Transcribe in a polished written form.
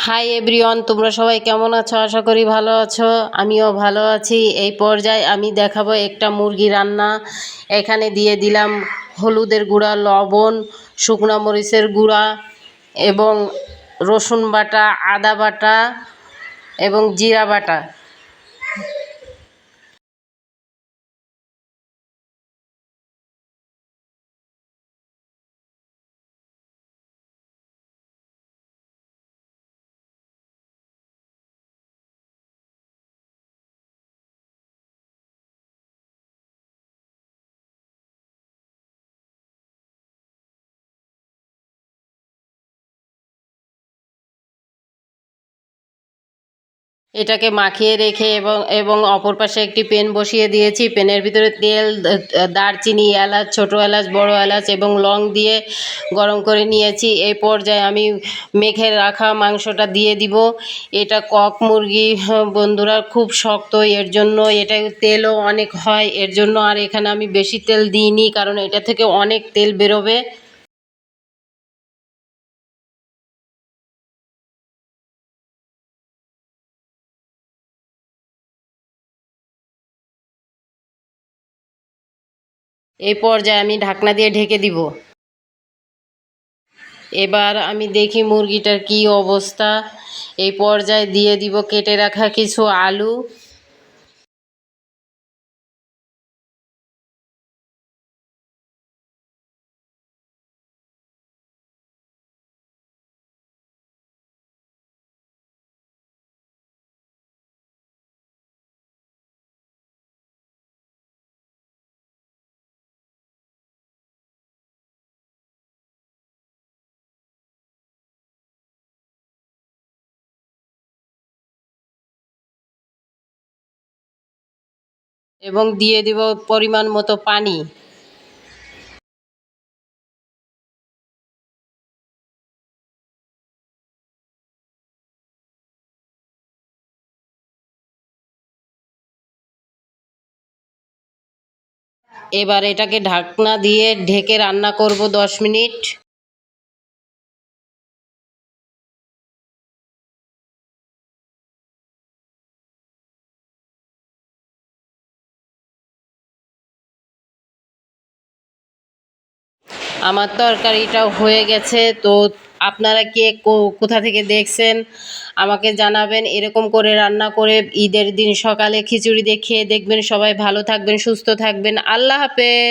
Hi everyone, তোমরা সবাই কেমন আছো? আশা করি ভালো আছো। আমিও ভালো আছি। এই পর্যায়ে আমি দেখাবো একটা মুরগি রান্না। এখানে দিয়ে দিলাম হলুদের গুঁড়া, লবণ, শুকনো মরিচের গুঁড়া এবং রসুন বাটা, আদা বাটা এবং জিরা বাটা। এটাকে মাখিয়ে রেখে এবং অপর পাশে একটি প্যান বসিয়ে দিয়েছি। প্যানের ভিতরে তেল, দারচিনি, এলাচ, ছোটো এলাচ, বড় এলাচ এবং লং দিয়ে গরম করে নিয়েছি। এই পর্যায়ে আমি মেখে রাখা মাংসটা দিয়ে দিব। এটা কক মুরগি বন্ধুরা, খুব শক্ত, এর জন্য এটা তেলও অনেক হয়, এর জন্য আর এখানে আমি বেশি তেল দিইনি, কারণ এটা থেকে অনেক তেল বেরোবে। এই পর্যায়ে আমি ঢাকনা দিয়ে ঢেকে দিব। এবার আমি দেখি মুরগিটার কি অবস্থা। এই পর্যায়ে দিয়ে দিব কেটে রাখা কিছু আলু। এবং দিয়ে দিব পরিমাণ মতো পানি। এবার এটাকে ঢাকনা দিয়ে ঢেকে রান্না করব 10 মিনিট। আমার তরকারিটাও হয়ে গেছে। তো আপনারা কে কোথা থেকে দেখছেন আমাকে জানাবেন। এরকম করে রান্না করে ঈদের দিন সকালে খিচুড়ি দিয়ে খেয়ে দেখবেন। সবাই ভালো থাকবেন, সুস্থ থাকবেন। আল্লাহ হাফেজ।